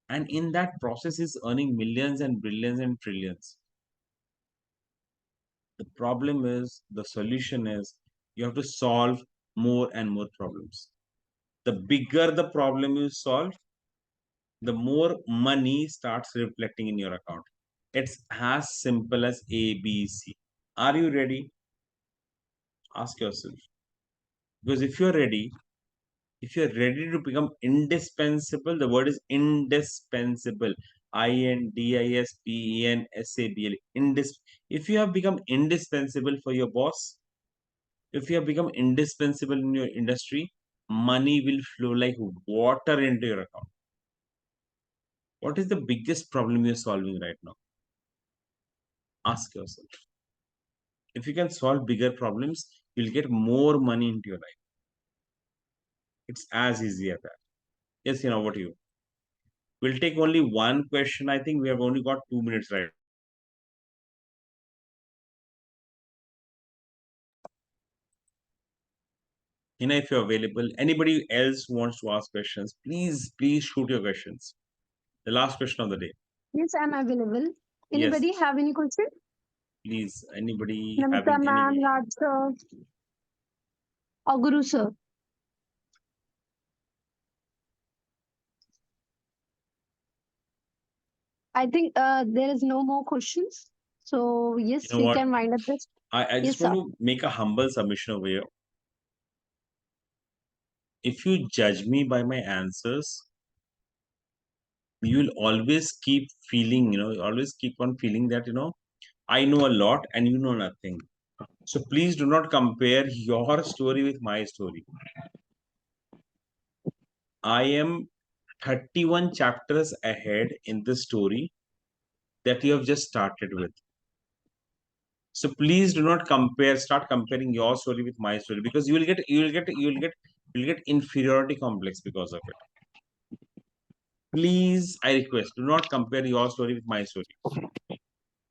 And in that process, he's earning millions and billions and trillions. The problem is, the solution is, you have to solve more and more problems. The bigger the problem you solve, the more money starts reflecting in your account. It's as simple as ABC. Are you ready? Ask yourself. Because if you're ready to become indispensable, the word is indispensable. Indispensable. If you have become indispensable for your boss, if you have become indispensable in your industry, money will flow like water into your account. What is the biggest problem you're solving right now? Ask yourself. If you can solve bigger problems, you'll get more money into your life. It's as easy as that. Yes, what you? We'll take only one question. I think we have only got 2 minutes right. If you're available, anybody else who wants to ask questions, please shoot your questions. The last question of the day. Yes, I'm available. Yes, Anybody have any question? please. Anybody Namita having any ma'am, question? Raj sir, or Guru sir. I think there is no more questions. So You yes, know we what? can wind up this. I Yes, just want sir. to make a humble submission over here. if you judge me by my answers, you will always keep feeling, always keep on feeling that, I know a lot and you know nothing. So please do not compare your story with my story. I am 31 chapters ahead in the story that you have just started with. So please do not start comparing your story with my story, because you'll get inferiority complex because of it. Please, I request, do not compare your story with my story.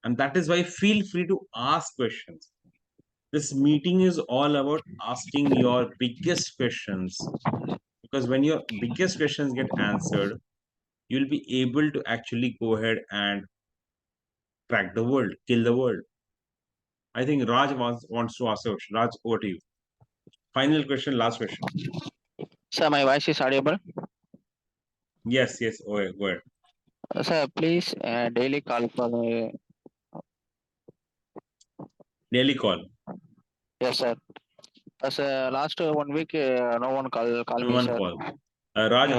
And that is why feel free to ask questions. This meeting is all about asking your biggest questions, because when your biggest questions get answered, you'll be able to actually go ahead and crack the world, kill the world. I think Raj wants to ask a question. Raj, over to you. Final question, last question. Sir, my voice is audible. Yes, go ahead. Sir, please daily call for me. Daily call. Yes, sir. Sir, last 1 week, no one call me, One sir. call. Raj, Yes.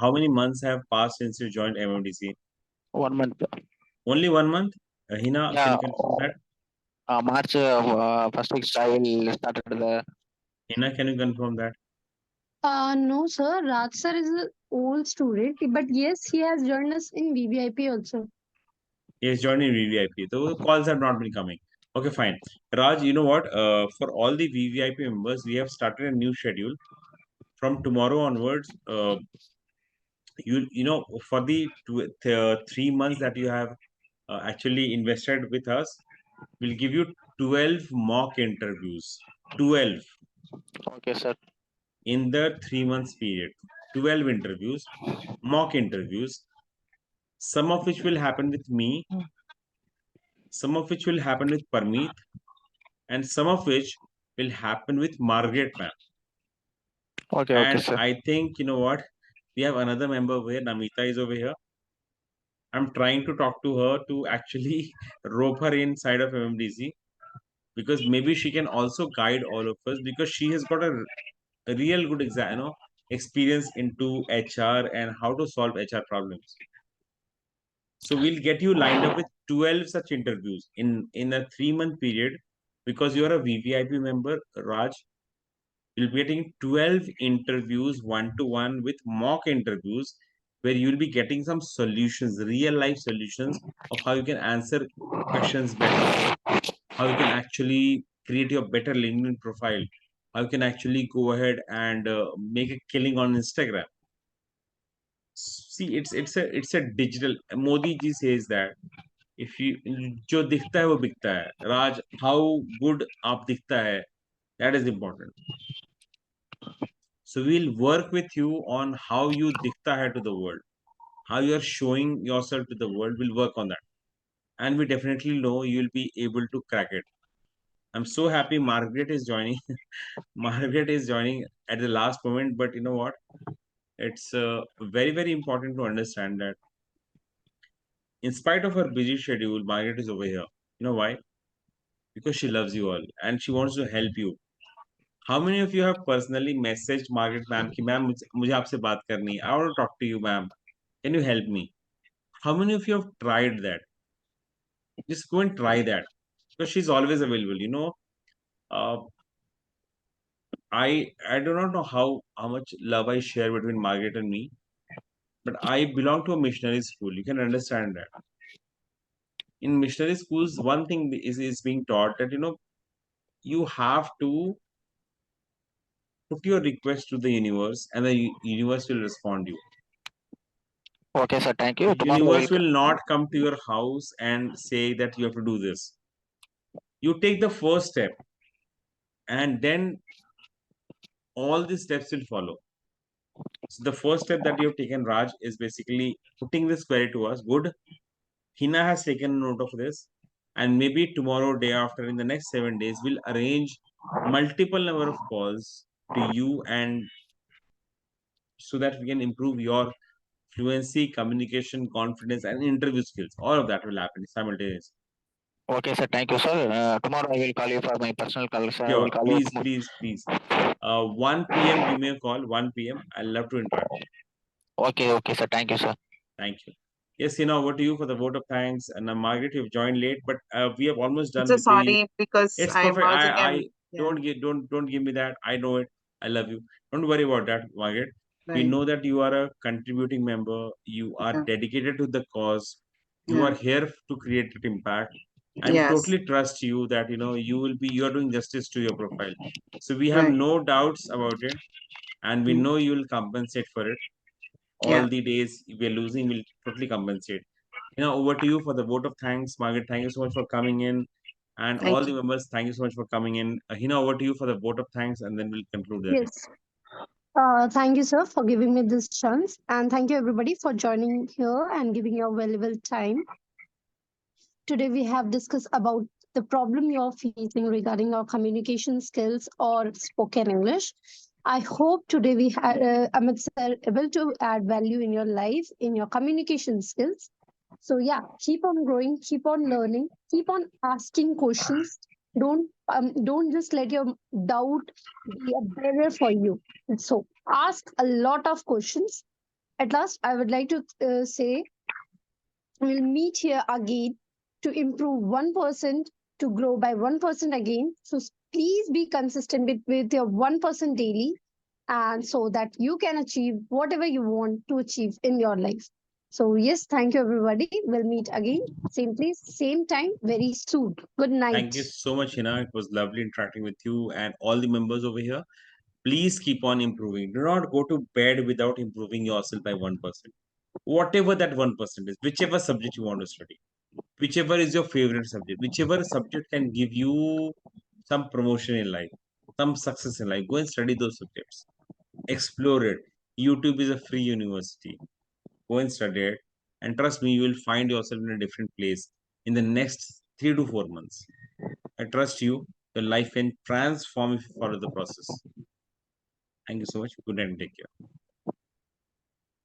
how many months have passed since you joined MMDC? 1 month. Only 1 month? Hina, can Yeah, you confirm that? March first week I will started the. Hina, can you confirm that? No, sir. Raj sir is an old student, but yes, he has joined us in VVIP also. He has joined in VVIP. So the calls have not been coming. Okay, fine. Raj, you know what? For all the VVIP members, we have started a new schedule. From tomorrow onwards, for the 3 months that you have actually invested with us, we'll give you 12 mock interviews. 12 Okay, sir. in the 3 months period. 12 interviews, mock interviews, some of which will happen with me, some of which will happen with Parmeet, and some of which will happen with Margaret, ma'am. Okay, And sir. I think, you know what? We have another member over here. Namita is over here. I'm trying to talk to her to actually rope her inside of MMDC, because maybe she can also guide all of us, because she has got a real good experience into HR and how to solve HR problems. So we'll get you lined up with 12 such interviews in a 3-month period, because you're a VVIP member, Raj. You'll be getting 12 interviews one to one with mock interviews, where you'll be getting some solutions, real life solutions of how you can answer questions better, how you can actually create your better LinkedIn profile, how you can actually go ahead and make a killing on Instagram. See, it's a digital. Modi ji says that if you जो दिखता है वो बिकता है. Raj, how good आप दिखता है, that is important. So we'll work with you on how you dikhta hai to the world, how you are showing yourself to the world. We'll work on that, and we definitely know you'll be able to crack it. I'm so happy Margaret is joining. Margaret is joining at the last moment, but you know what? It's very, very important to understand that in spite of her busy schedule, Margaret is over here. You know why? Because she loves you all and she wants to help you. How many of you have personally messaged Margaret ma'am कि ma'am मुझे आपसे बात करनी है. I want to talk to you, ma'am. Can you help me? How many of you have tried that? Just go and try that, because she's always available. Uh, I do not know how much love I share between Margaret and me, but I belong to a missionary school. You can understand that. In missionary schools, one thing is being taught, that you have to put your request to the universe, and the universe will respond you. Okay, sir. Thank you. The Tomorrow universe will. will not come to your house and say that you have to do this. You take the first step, and then all the steps will follow. So the first step that you have taken, Raj, is basically putting this query to us. Good. Hina has taken note of this. And maybe tomorrow, day after, in the next 7 days, we'll arrange multiple number of calls to you, and so that we can improve your fluency, communication, confidence, and interview skills. All of that will happen simultaneously. Okay, sir. Thank you, sir. Tomorrow I will call you for my personal call, sir. I will Sure. call you Please, tomorrow. please, please. 1 p.m. Give me a call. 1 p.m. I'll love to interact with you. Okay, okay, sir. Thank you, sir. Thank you. Yes, over to you for the vote of thanks. And Margaret, you've joined late, but we have almost done So with the. sorry because It's I'm perfect. housing I and yeah, don't give me that. I know it. I love you. Don't worry about that, Margaret. We right. know that you are a contributing member. You are Yeah, dedicated to the cause. You are yeah. here to create an impact, and we Yes, totally trust you that you are doing justice to your profile. So we have right. no doubts about it, and we Mm, know you will compensate for it. yeah, All the days we are losing will totally compensate. Over to you for the vote of thanks, Margaret. Thank you so much for coming in, and all thank the you. members. Thank you so much for coming in. Over to you for the vote of thanks, and then we'll conclude that. Yes. Thank you, sir, for giving me this chance. And thank you, everybody, for joining here and giving your valuable time. Today, we have discussed about the problem you're facing regarding our communication skills or spoken English. I hope today we had Amit sir able to add value in your life, in your communication skills. So yeah, keep on growing, keep on learning, keep on asking questions. Don't just let your doubt be a barrier for you. So ask a lot of questions. At last, I would like to say we'll meet here again to improve 1% to grow by 1% again. So please be consistent with your 1% daily and so that you can achieve whatever you want to achieve in your life. So yes, thank you everybody. We'll meet again, same place, same time, very soon. Good Thank night. you so much, Hina. It was lovely interacting with you and all the members over here. Please keep on improving. Do not go to bed without improving yourself by 1%. Whatever that 1% is, whichever subject you want to study, whichever is your favorite subject, whichever subject can give you some promotion in life, some success in life, go and study those subjects. Explore it. YouTube is a free university. Go and study it. And trust me, you will find yourself in a different place in the next 3 to 4 months. I trust you. Your life can transform if you follow the process. Thank you so much. Good night and take care.